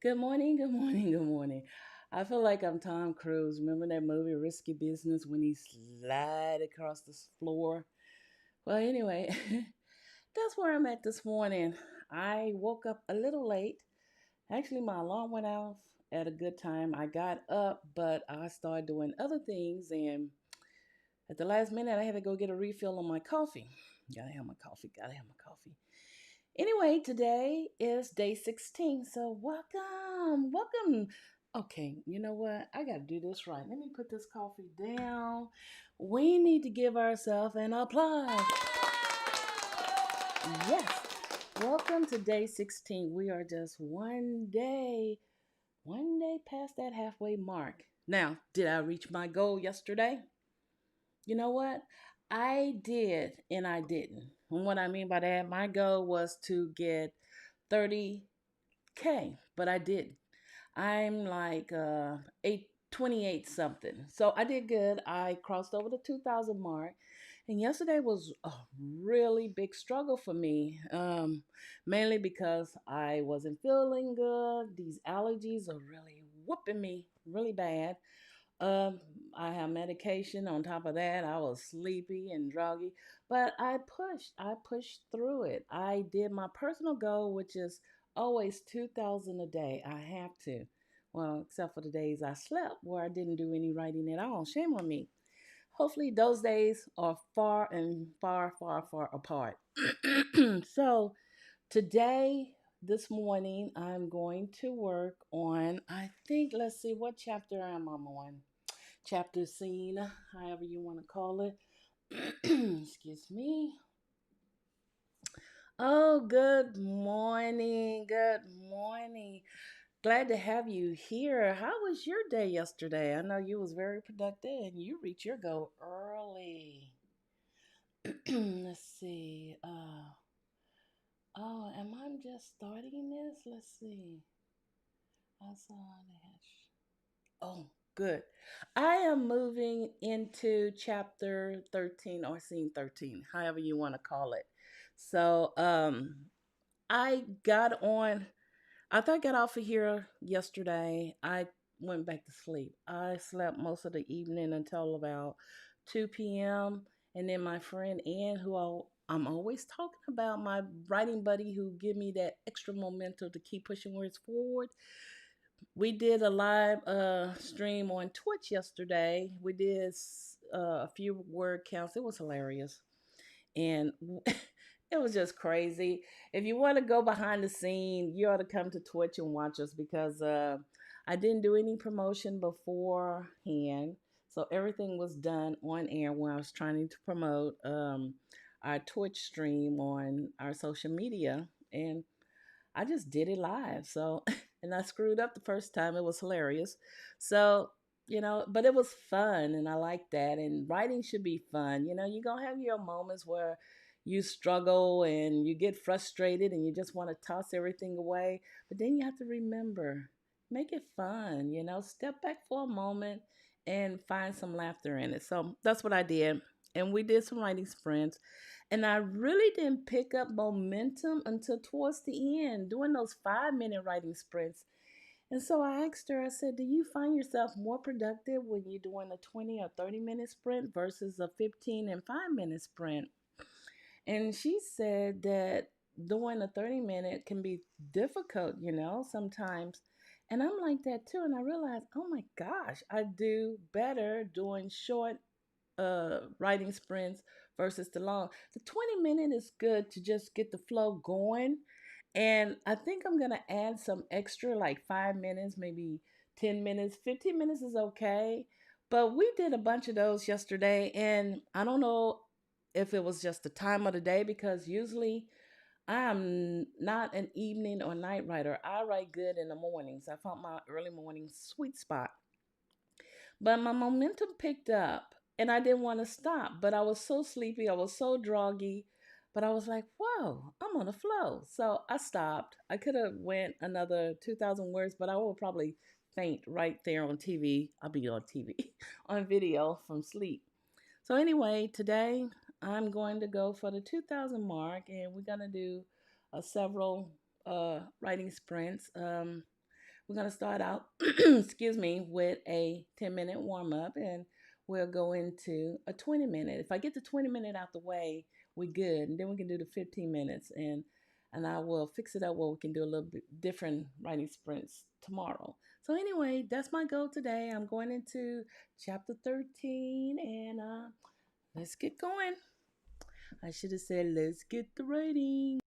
Good morning, good morning, good morning. I feel like I'm Tom Cruise. Remember that movie Risky Business when he slid across the floor? Well, anyway, that's where I'm at this morning. I woke up a little late. Actually, my alarm went off at a good time. I got up, but I started doing other things, and at the last minute, I had to go get a refill on my coffee. Gotta have my coffee, gotta have my coffee. Anyway, today is day 16. So welcome. Okay, you know what? I got to do this right. Let me put this coffee down. We need to give ourselves an applause. Yes. Welcome to day 16. We are just one day past that halfway mark. Now, did I reach my goal yesterday? You know what? I did and I didn't. And what I mean by that, my goal was to get 30K, but I didn't. I'm like 28 something. So I did good. I crossed over the 2000 mark. And yesterday was a really big struggle for me, mainly because I wasn't feeling good. These allergies are really whooping me really bad. Um, I have medication on top of that. I was sleepy and druggy, but I pushed. I pushed through it. I did my personal goal, which is always 2000 a day. I have to. Well, except for the days I slept where I didn't do any writing at all. Shame on me. Hopefully, those days are far and far, far, far apart. So, today, this morning, I'm going to work on, I think, let's see, what chapter am I on? Chapter scene, however you want to call it. Excuse me. Oh, good morning. Good morning. Glad to have you here. How was your day yesterday? I know you was very productive and you reached your goal early. Let's see. Oh, am I just starting this? Let's see. I saw that. Oh, good. I am moving into chapter 13 or scene 13, however you want to call it. So, I got on, after I got off of here yesterday, I went back to sleep. I slept most of the evening until about 2 p.m. And then my friend Ann, I'm always talking about, my writing buddy who give me that extra momentum to keep pushing words forward, we did a live stream on Twitch yesterday. We did a few word counts. It was hilarious. And it was just crazy. If you want to go behind the scene, you ought to come to Twitch and watch us because I didn't do any promotion beforehand. So everything was done on air when I was trying to promote our Twitch stream on our social media. And I just did it live. So, and I screwed up the first time. It was hilarious. So, but it was fun and I like that. And writing should be fun. You're going to have your moments where you struggle and you get frustrated and you just want to toss everything away. But then you have to remember, make it fun, step back for a moment and find some laughter in it. So that's what I did. And we did some writing sprints. And I really didn't pick up momentum until towards the end, doing those 5 minute writing sprints. And so I asked her, I said, do you find yourself more productive when you're doing a 20 or 30-minute sprint versus a 15 and 5 minute sprint? And she said that doing a 30 minute can be difficult, sometimes. And I'm like that too. And I realized, oh my gosh, I do better doing short writing sprints versus the long. The 20 minute is good to just get the flow going. And I think I'm going to add some extra, like 5 minutes, maybe 10 minutes. 15 minutes is okay. But we did a bunch of those yesterday. And I don't know if it was just the time of the day because usually I'm not an evening or night writer. I write good in the mornings. I found my early morning sweet spot. But my momentum picked up and I didn't want to stop. But I was so sleepy, I was so droggy. But I was like, whoa, I'm on a flow. So I stopped. I could have went another 2,000 words, but I will probably faint right there on TV. I'll be on TV, on video from sleep. So anyway, today I'm going to go for the 2,000 mark and we're going to do several writing sprints. We're going to start out, excuse me, with a 10-minute warm up, and we'll go into a 20-minute. If I get the 20-minute out the way, we're good. And then we can do the 15 minutes, and I will fix it up where we can do a little bit different writing sprints tomorrow. So anyway, that's my goal today. I'm going into chapter 13, and let's get going. I should have said, let's get the writing.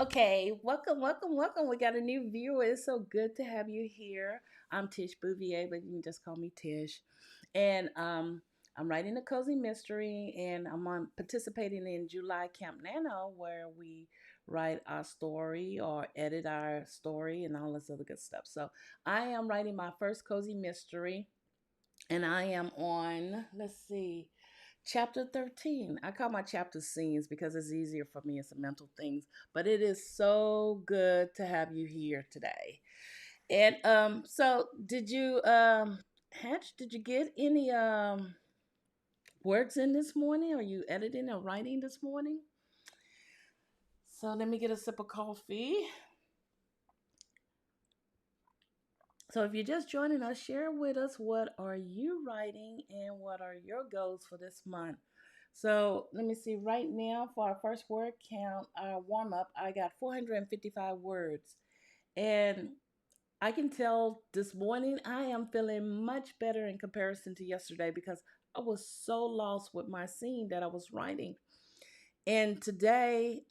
Okay, welcome, welcome, welcome. We got a new viewer. It's so good to have you here. I'm Tish Bouvier, but you can just call me Tish. And I'm writing a cozy mystery, and I'm participating in July CampNaNo, where we write our story or edit our story and all this other good stuff. So I am writing my first cozy mystery, and I am on, let's see, chapter 13. I call my chapters scenes because it's easier for me. It's a mental things. But it is so good to have you here today. And so did you Hatch, did you get any words in this morning? Are you editing or writing this morning? So let me get a sip of coffee. So if you're just joining us, share with us what are you writing and what are your goals for this month. So let me see. Right now, for our first word count, our warm up, I got 455 words, and I can tell this morning I am feeling much better in comparison to yesterday because I was so lost with my scene that I was writing. And today,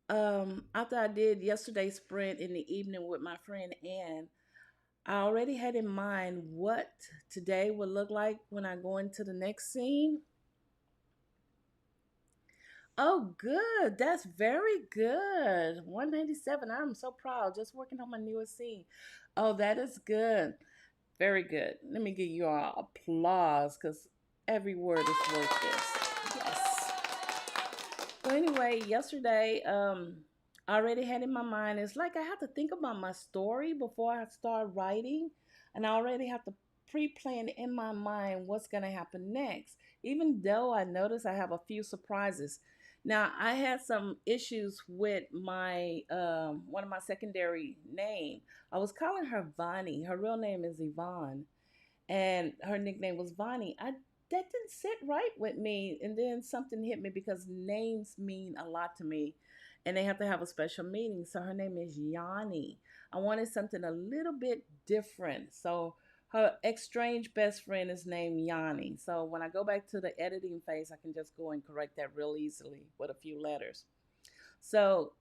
after I did yesterday's sprint in the evening with my friend Ann, I already had in mind what today would look like when I go into the next scene. Oh, good. That's very good. 197. I'm so proud. Just working on my newest scene. Oh, that is good. Very good. Let me give you all applause because every word is worth this. Yes. So anyway, yesterday, I already had in my mind, it's like I have to think about my story before I start writing, and I already have to pre-plan in my mind what's going to happen next, even though I notice I have a few surprises. Now, I had some issues with my one of my secondary name. I was calling her Vani. Her real name is Yvonne, and her nickname was Vonnie. I That didn't sit right with me, and then something hit me because names mean a lot to me, and they have to have a special meaning. So her name is Yanni. I wanted something a little bit different. So her estranged best friend is named Yanni. So when I go back to the editing phase, I can just go and correct that real easily with a few letters. So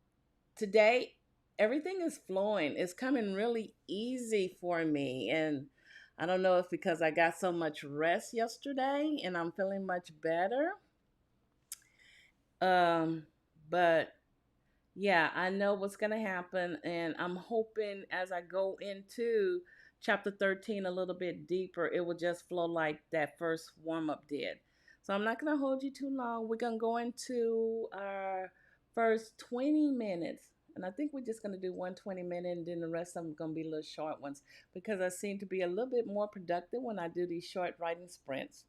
today everything is flowing. It's coming really easy for me. And I don't know if because I got so much rest yesterday and I'm feeling much better. Um, but yeah, I know what's going to happen. And I'm hoping as I go into chapter 13 a little bit deeper, it will just flow like that first warm up did. So I'm not going to hold you too long. We're going to go into our first 20 minutes. And I think we're just going to do 1 20 minute, and then the rest of them are going to be little short ones because I seem to be a little bit more productive when I do these short writing sprints.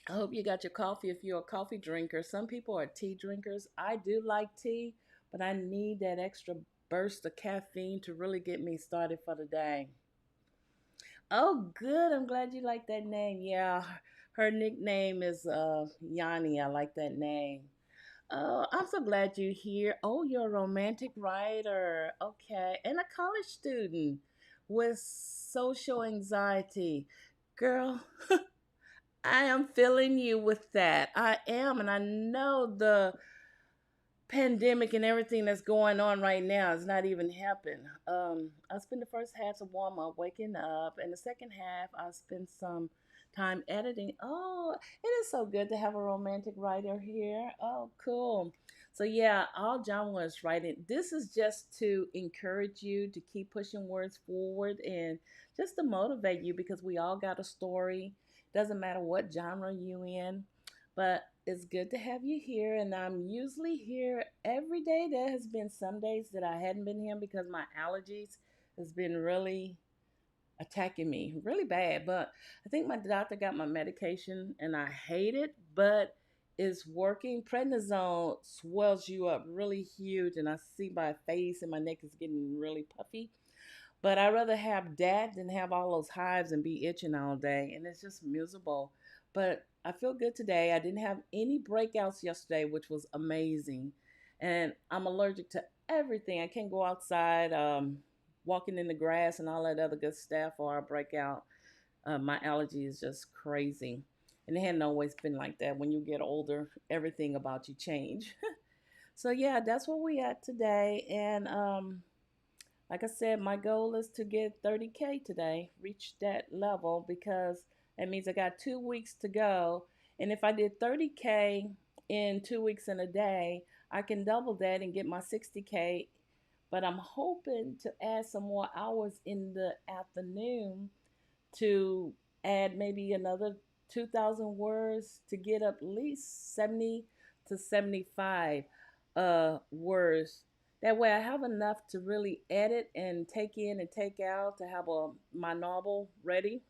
I hope you got your coffee if you're a coffee drinker. Some people are tea drinkers. I do like tea, but I need that extra burst of caffeine to really get me started for the day. Oh, good. I'm glad you like that name. Yeah, her nickname is Yanni. I like that name. Oh, I'm so glad you're here. Oh, you're a romantic writer. Okay. And a college student with social anxiety. Girl, I am feeling you with that. I am, and I know the pandemic and everything that's going on right now is not even helping. I spent the first half of warm up, waking up, and the second half I spent some time editing. Oh, it is so good to have a romantic writer here. Oh, cool. So yeah, all John was writing. This is just to encourage you to keep pushing words forward and just to motivate you because we all got a story. Doesn't matter what genre you in. But it's good to have you here, and I'm usually here every day. There has been some days that I hadn't been here because my allergies has been really attacking me really bad. But I think my doctor got my medication, and I hate it, but it's working. Prednisone swells you up really huge, and I see my face and my neck is getting really puffy. But I'd rather have that than have all those hives and be itching all day. And it's just miserable. But I feel good today. I didn't have any breakouts yesterday, which was amazing. And I'm allergic to everything. I can't go outside, walking in the grass and all that other good stuff, or I break out. My allergy is just crazy. And it hadn't always been like that. When you get older, everything about you change. So yeah, that's where we at today. And like I said, my goal is to get 30K today, reach that level, because that means I got 2 weeks to go. And if I did 30K in 2 weeks and a day, I can double that and get my 60K. But I'm hoping to add some more hours in the afternoon to add maybe another 2,000 words to get up at least 70 to 75 words. That way I have enough to really edit and take in and take out to have my novel ready.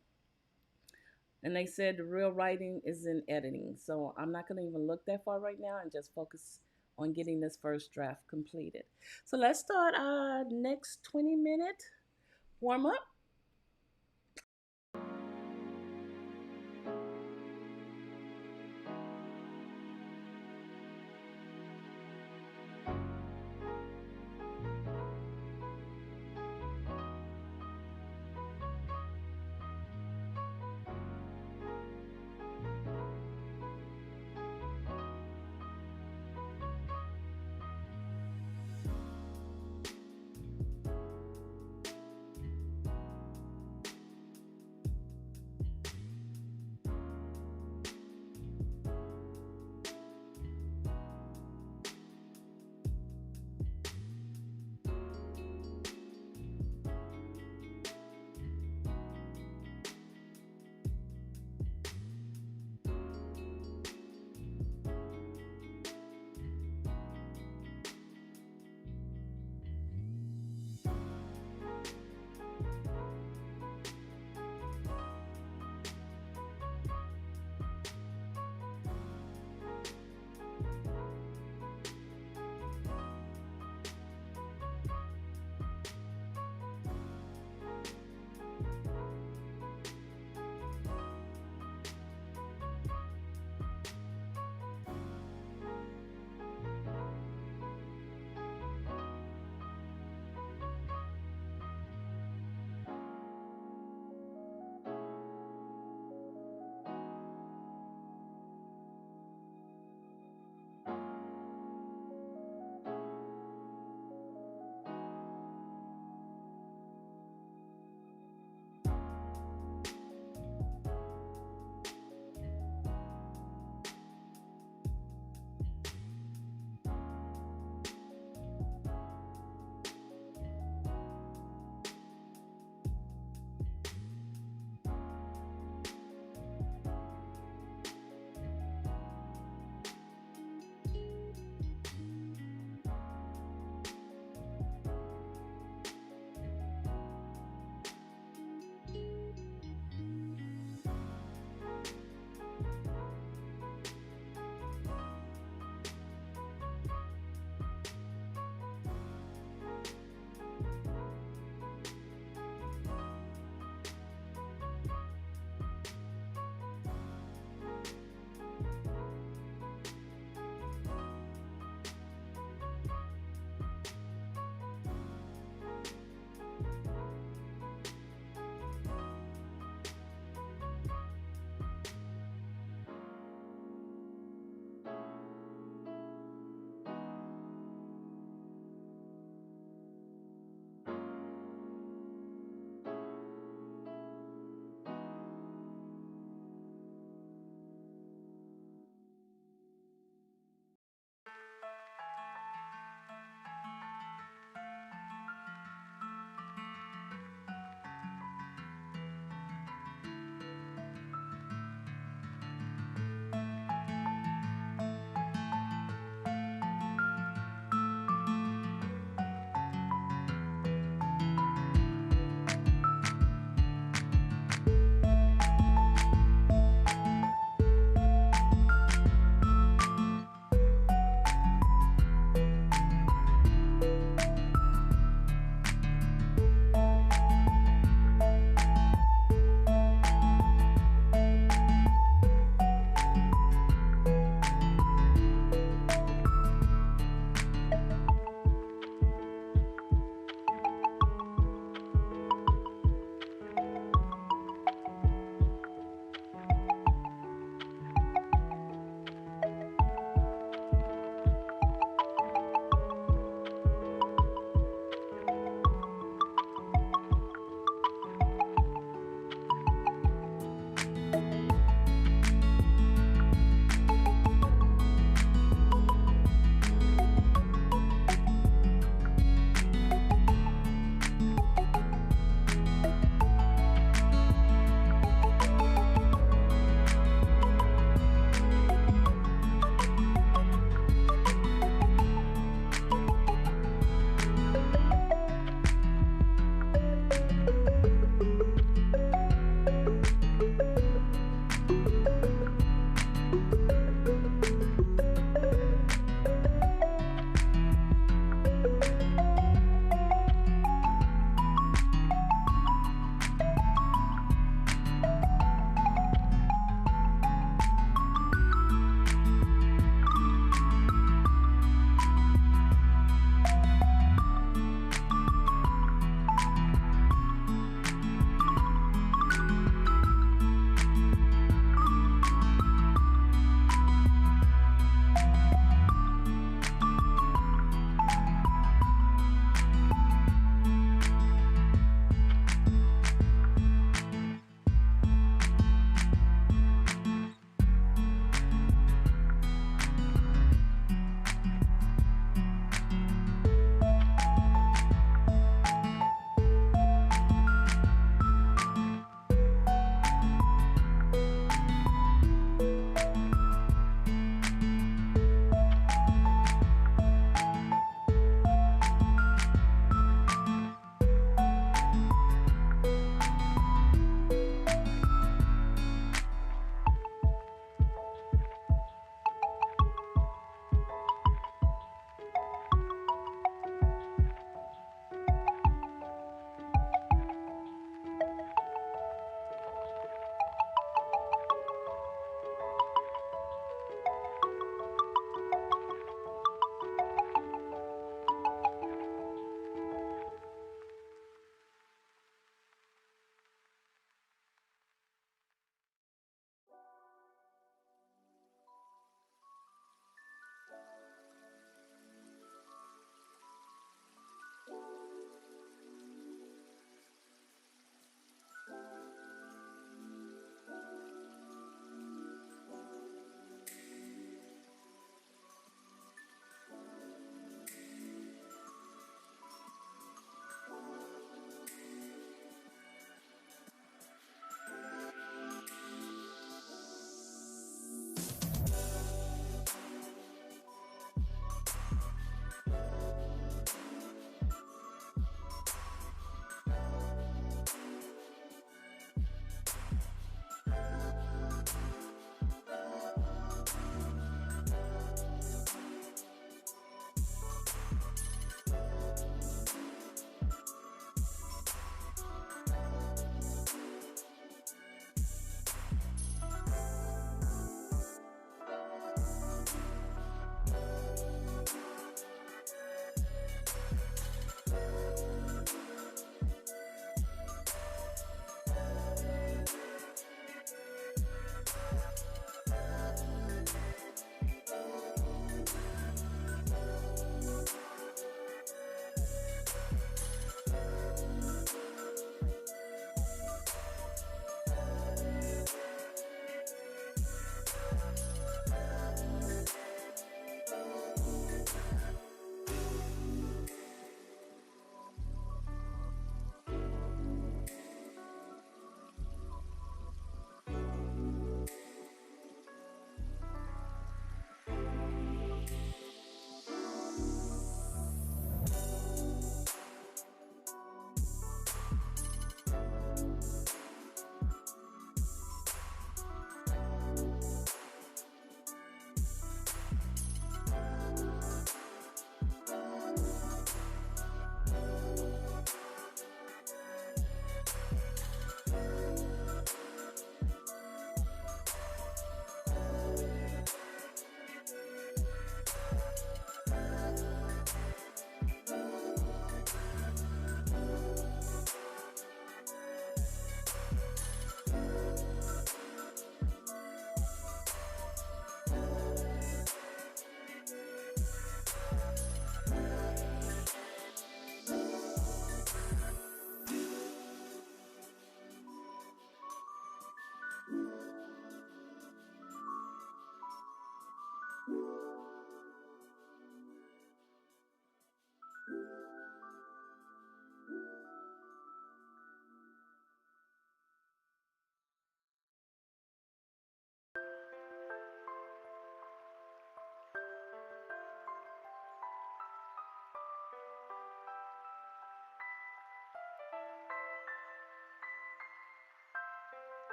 And they said the real writing is in editing. So I'm not going to even look that far right now and just focus on getting this first draft completed. So let's start our next 20-minute warm up.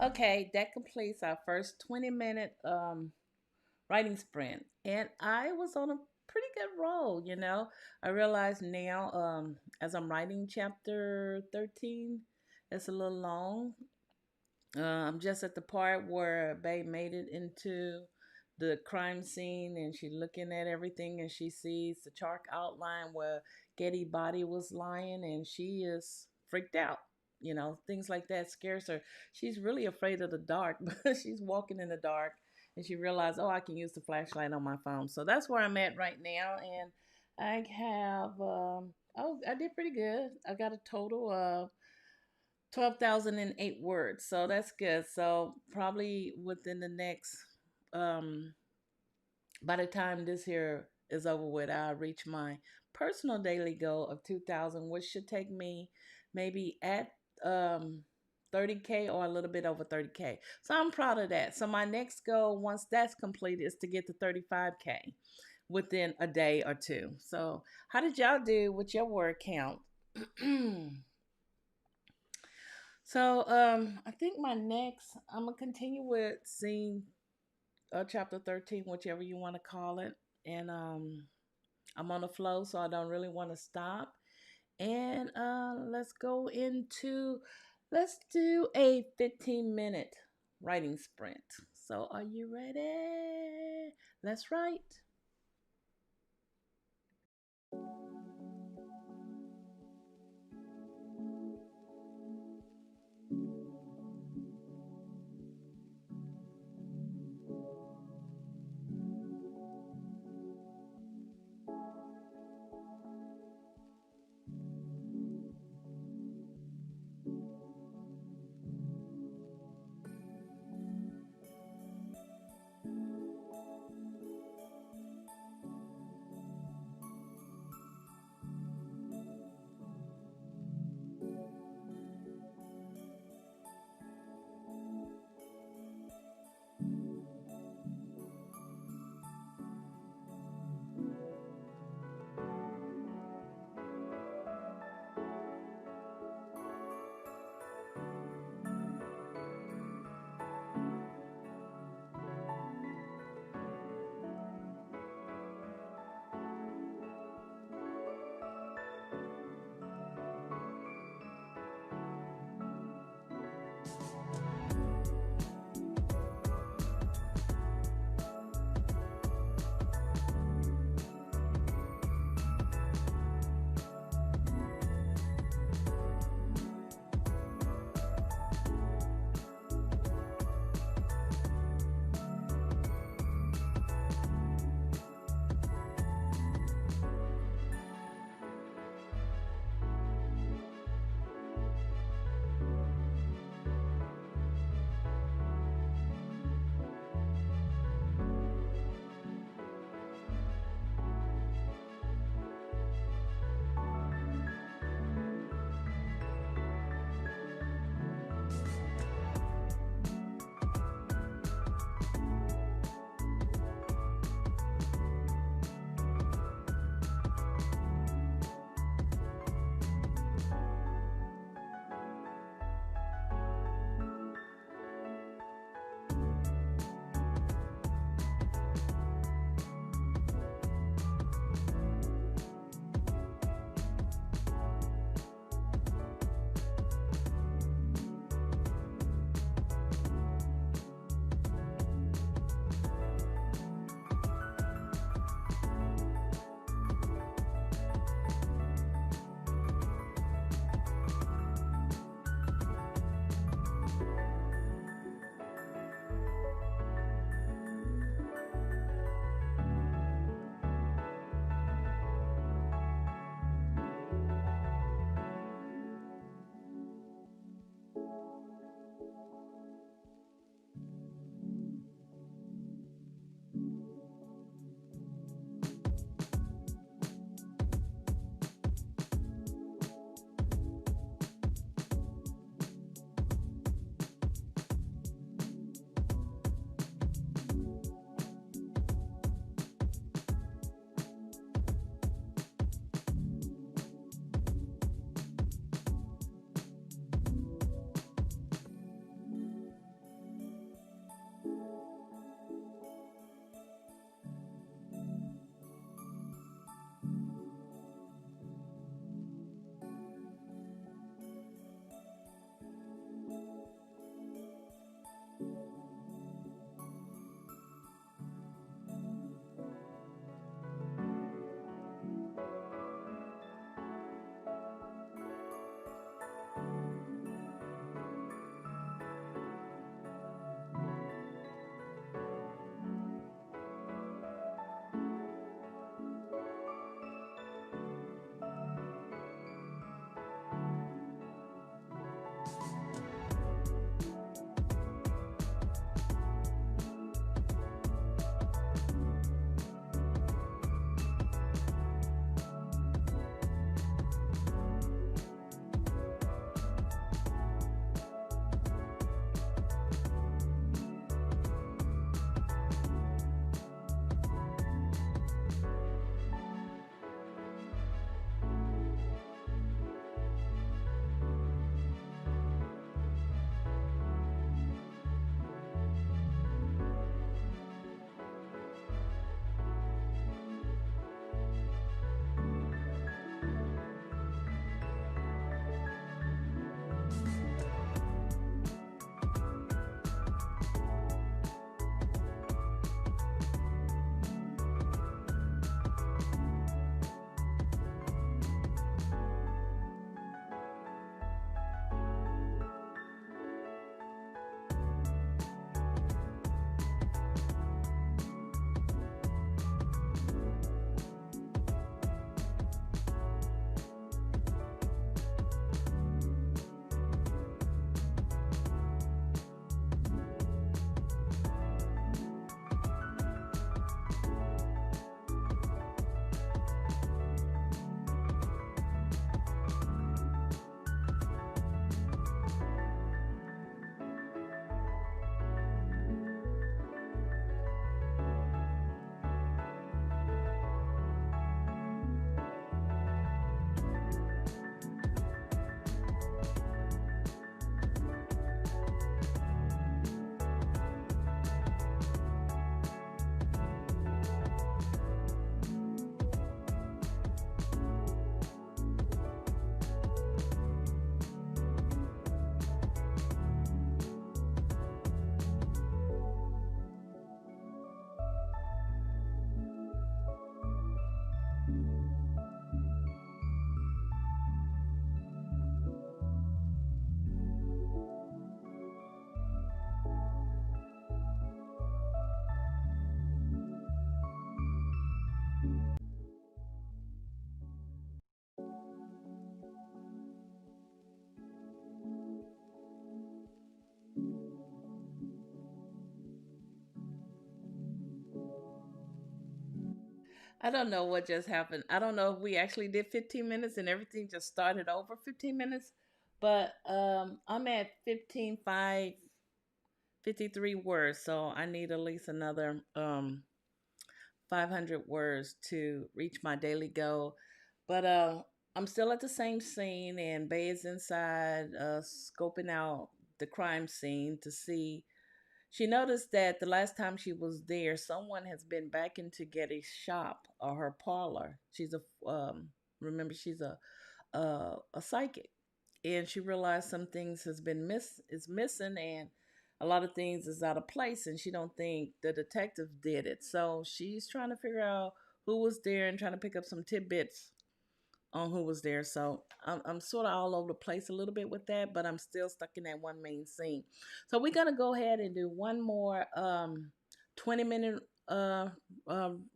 Okay, that completes our first 20-minute writing sprint. And I was on a pretty good roll, you know. I realize now, as I'm writing chapter 13, it's a little long. I'm just at the part where Babe made it into the crime scene and she's looking at everything and she sees the chalk outline where Getty body was lying and she is freaked out. You know, things like that scares her. She's really afraid of the dark, but she's walking in the dark and she realized, oh, I can use the flashlight on my phone. So that's where I'm at right now. And I have, oh, I did pretty good. I got a total of 12,008 words. So that's good. So probably within the next, um, by the time this here is over with, I'll reach my personal daily goal of 2,000, which should take me maybe at um, 30K or a little bit over 30K. So I'm proud of that. So my next goal, once that's completed, is to get to 35K within a day or two. So how did y'all do with your word count? So I think my next, I'm gonna continue with scene chapter 13, whichever you want to call it, and I'm on the flow, so I don't really want to stop. And let's do a 15-minute writing sprint. So are you ready? Let's write. I don't know what just happened. I don't know if we actually did 15 minutes and everything just started over 15 minutes, but I'm at 53 words, so I need at least another 500 words to reach my daily goal. But I'm still at the same scene, and Bay is inside, scoping out the crime scene to see. She noticed that the last time she was there, someone has been back into Getty's shop or her parlor. Remember, she's a psychic, and she realized some things has been is missing, and a lot of things is out of place, and she don't think the detective did it. So she's trying to figure out who was there and trying to pick up some tidbits on who was there. So I'm sort of all over the place a little bit with that, but I'm still stuck in that one main scene. So we're gonna go ahead and do one more 20-minute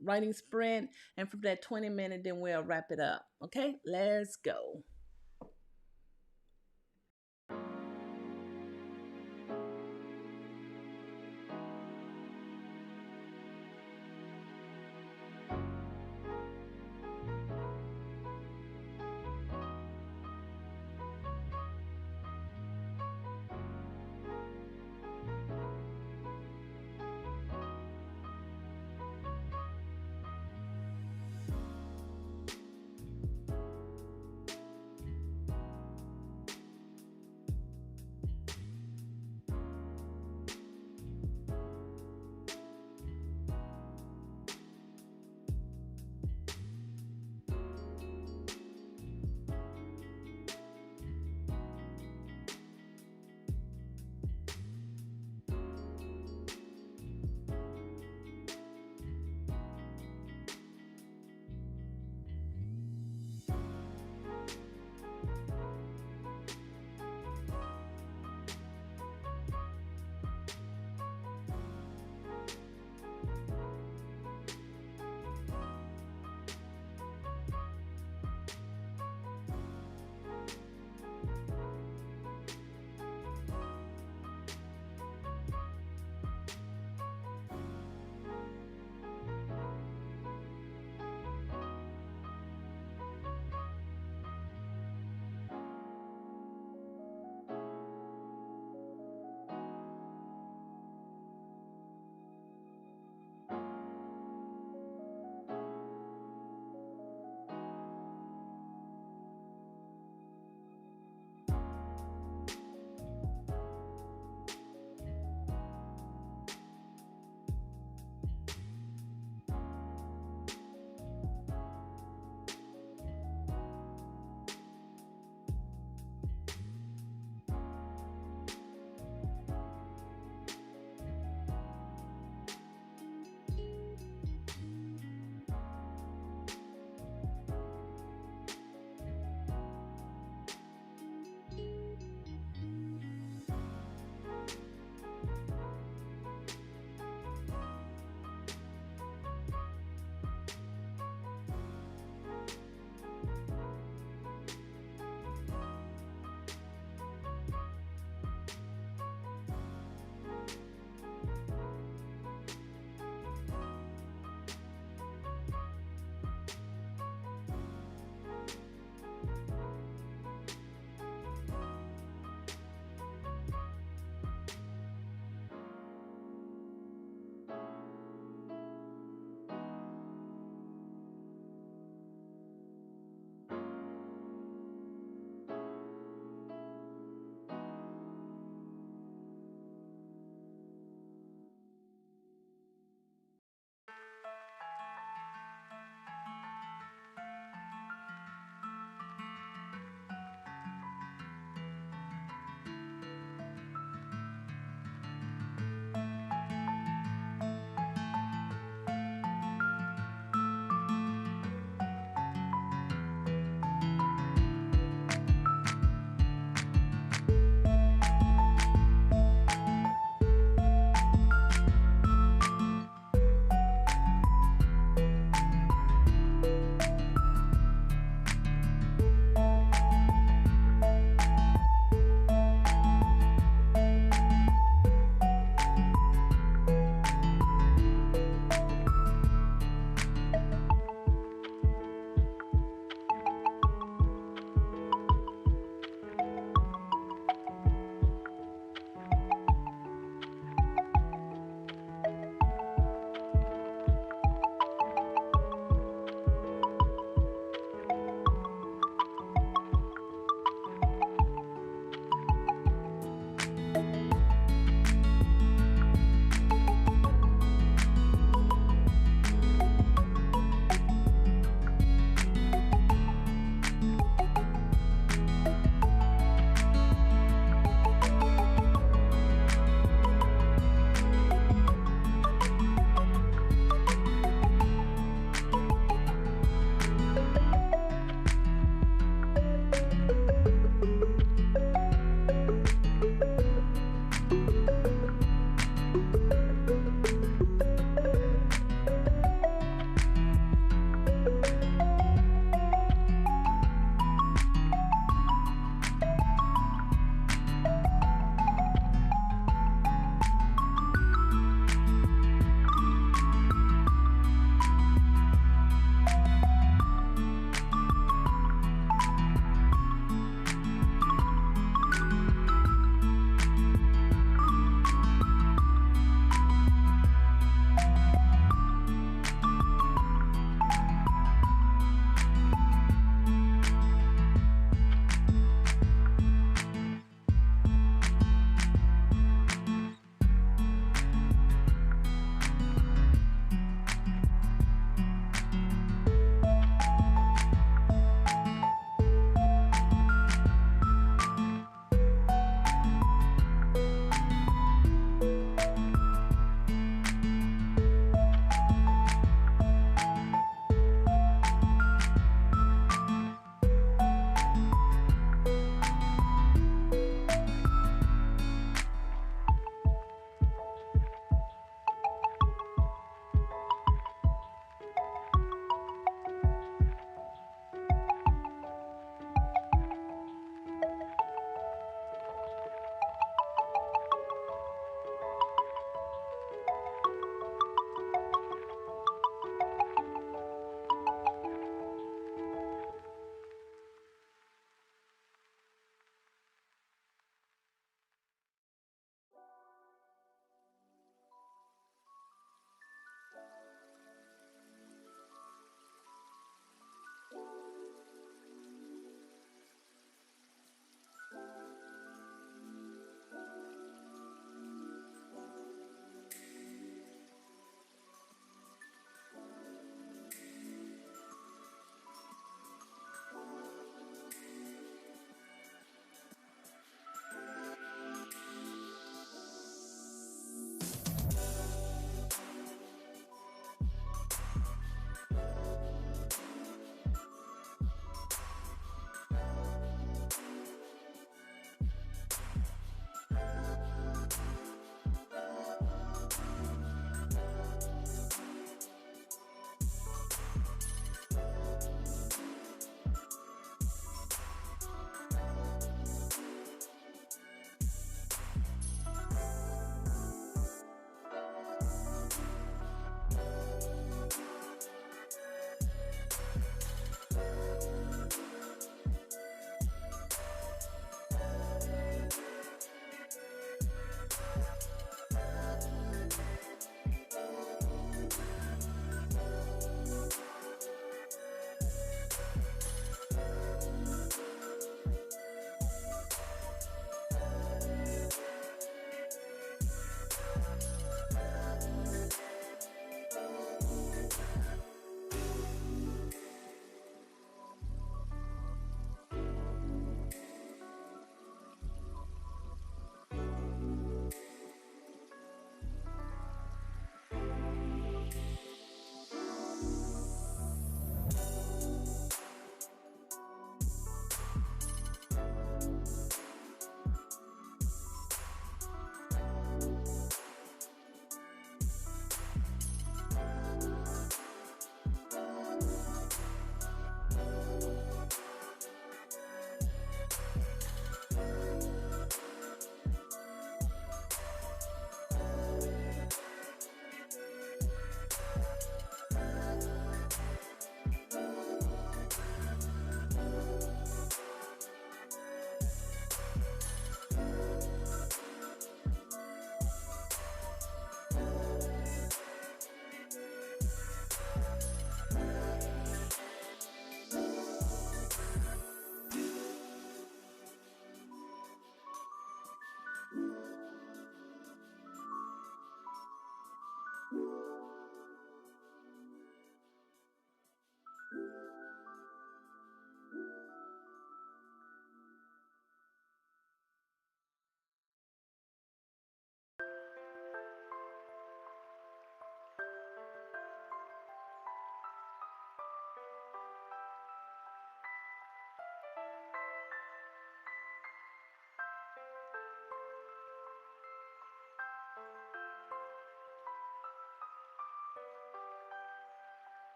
writing sprint, and from that 20-minute, then we'll wrap it up. Okay, let's go.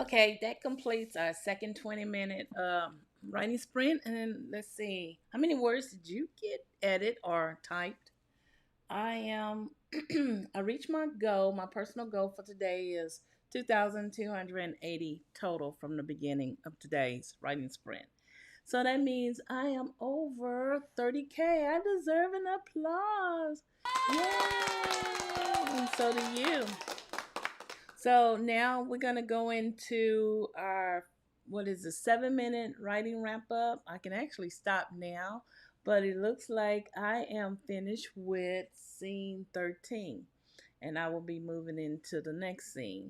Okay, that completes our second 20-minute writing sprint. And then let's see, how many words did you get edit or typed? I am, I reached my goal. My personal goal for today is 2,280 total from the beginning of today's writing sprint. So that means I am over 30K. I deserve an applause. Yay! And so do you. So now we're going to go into our, what is a 7-minute writing wrap up. I can actually stop now, but it looks like I am finished with scene 13 and I will be moving into the next scene.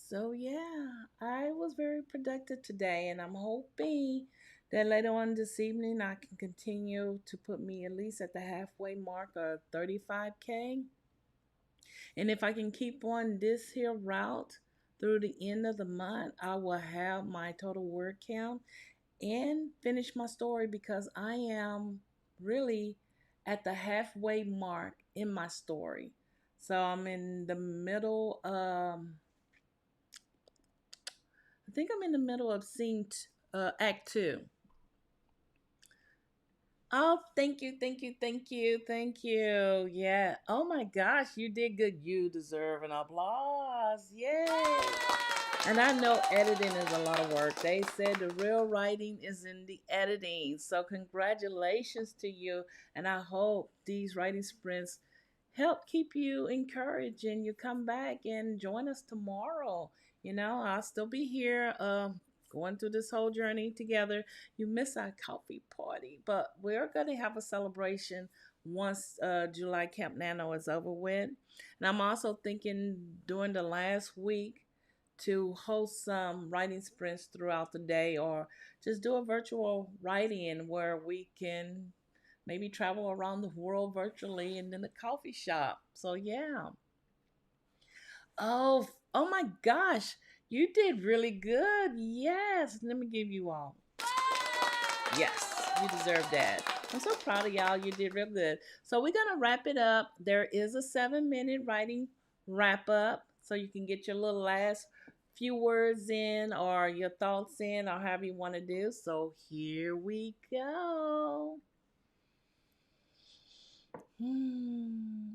So yeah, I was very productive today and I'm hoping that later on this evening I can continue to put me at least at the halfway mark of 35K. And if I can keep on this here route through the end of the month, I will have my total word count and finish my story because I am really at the halfway mark in my story. So I'm in the middle, I think I'm in the middle of act two. Oh, thank you, thank you, thank you, thank you. Yeah. Oh my gosh, you did good. You deserve an applause. Yay. And I know editing is a lot of work. They said the real writing is in the editing. So congratulations to you. And I hope these writing sprints help keep you encouraged and you come back and join us tomorrow. I'll still be here going through this whole journey together. You miss our coffee party, but we're going to have a celebration once July CampNaNo is over with. And I'm also thinking during the last week to host some writing sprints throughout the day or just do a virtual write-in where we can maybe travel around the world virtually and in a coffee shop. So yeah. Oh my gosh. You did really good. Yes. Let me give you all. Yes, you deserve that. I'm so proud of y'all. You did real good. So we're gonna wrap it up. There is a 7-minute writing wrap up, so you can get your little last few words in, or your thoughts in, or however you want to do. So here we go. Hmm.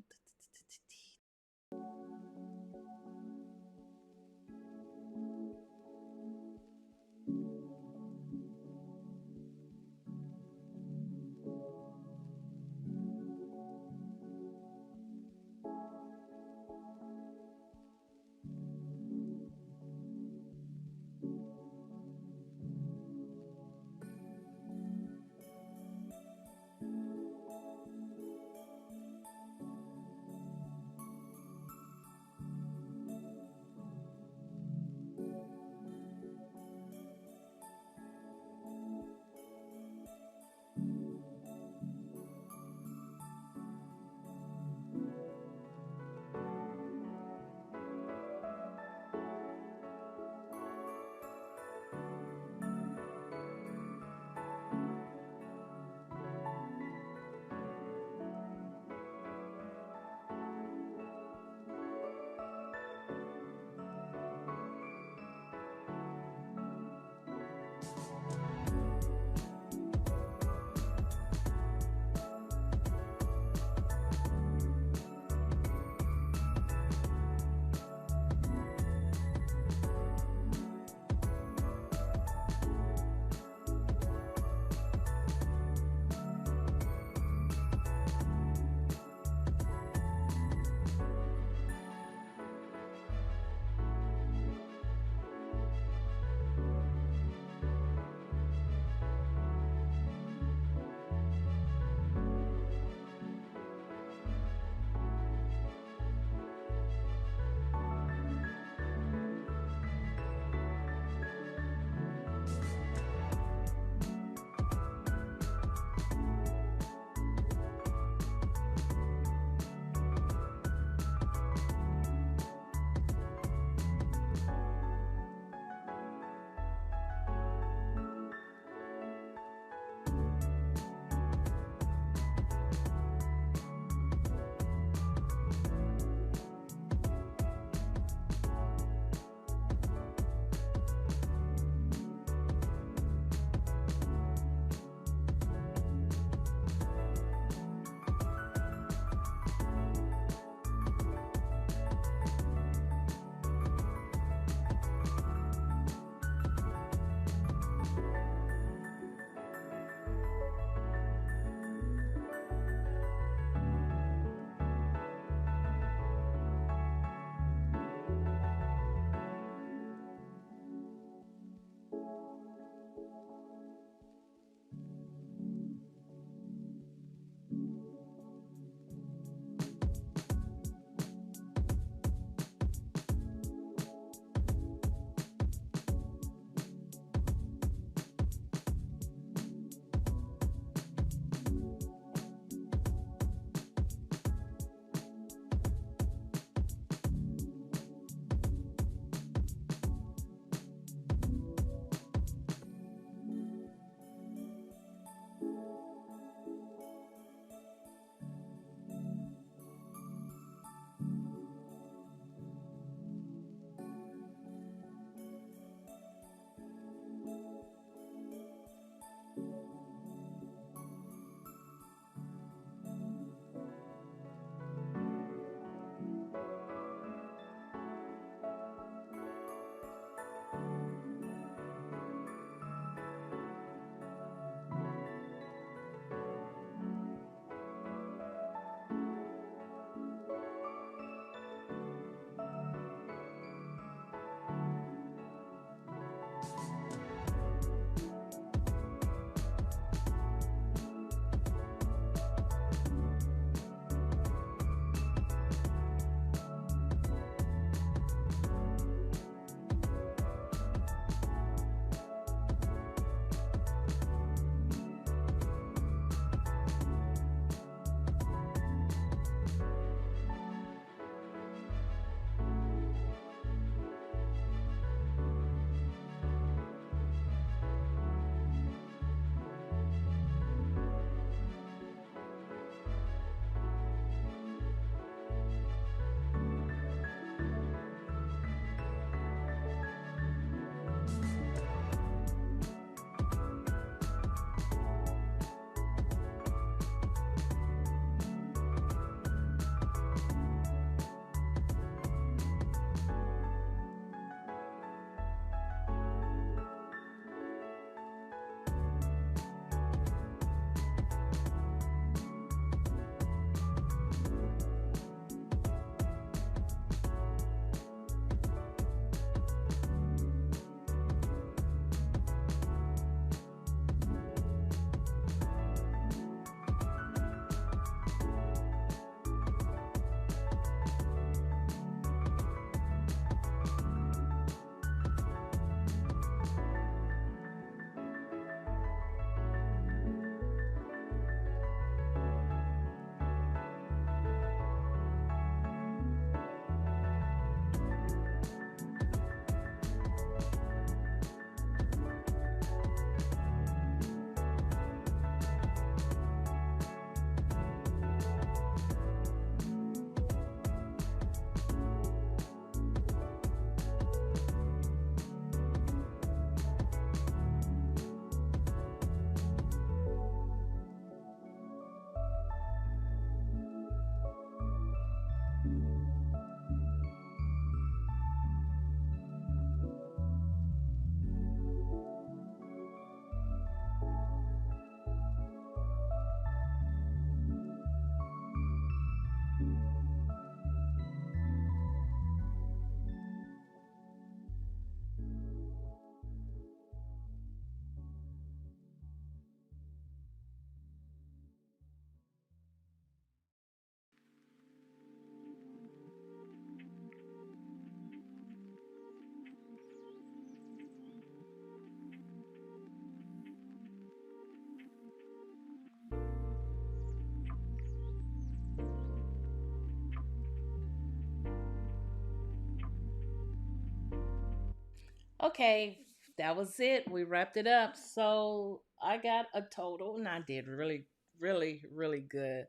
Okay, that was it. We wrapped it up. So I got a total, and I did really, really, really good.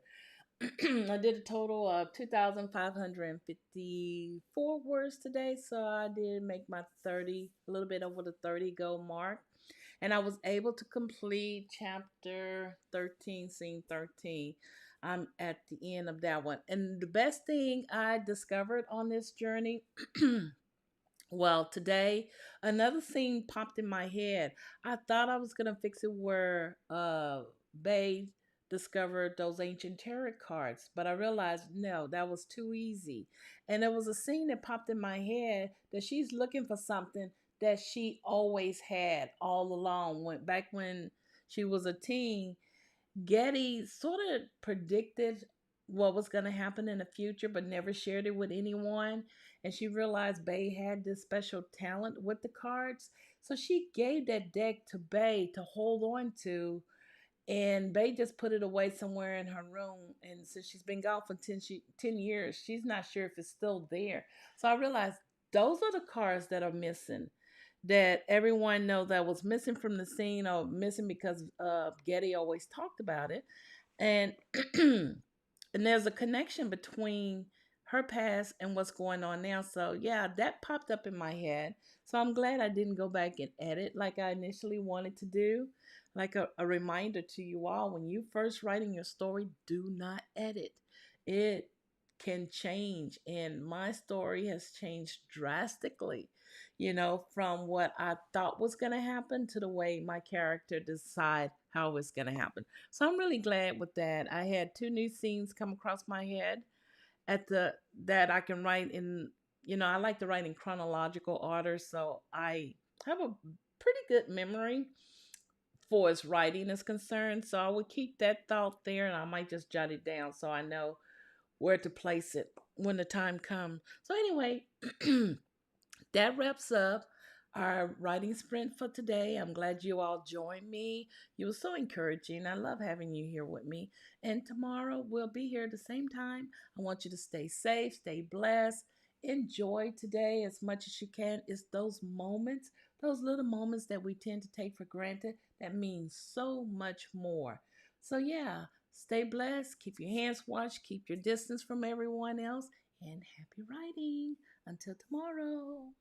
I did a total of 2,554 words today. So I did make my 30, a little bit over the 30 goal mark. And I was able to complete chapter 13, scene 13. I'm at the end of that one. And the best thing I discovered on this journey, well, today another scene popped in my head. I thought I was gonna fix it where Bay discovered those ancient tarot cards, but I realized no, that was too easy. And there was a scene that popped in my head that she's looking for something that she always had all along. Went back when she was a teen, Getty sort of predicted what was going to happen in the future, but never shared it with anyone. And she realized Bay had this special talent with the cards. So she gave that deck to Bay to hold on to. And Bay just put it away somewhere in her room. And since she's been gone for 10 years, she's not sure if it's still there. So I realized those are the cards that are missing, that everyone know that was missing from the scene or missing because Getty always talked about it. And and there's a connection between her past and what's going on now. So yeah, that popped up in my head. So I'm glad I didn't go back and edit like I initially wanted to do. Like a reminder to you all, when you first writing your story, do not edit. It can change. And my story has changed drastically, from what I thought was going to happen to the way my character decide how it's going to happen. So I'm really glad with that. I had two new scenes come across my head at the that I can write in, I like to write in chronological order, so I have a pretty good memory for as writing is concerned. So I would keep that thought there, and I might just jot it down so I know where to place it when the time comes. So anyway, that wraps up our writing sprint for today. I'm glad you all joined me. You were so encouraging. I love having you here with me. And tomorrow we'll be here at the same time. I want you to stay safe, stay blessed. Enjoy today as much as you can. It's those moments, those little moments that we tend to take for granted that mean so much more. So, yeah, stay blessed. Keep your hands washed. Keep your distance from everyone else. And happy writing. Until tomorrow.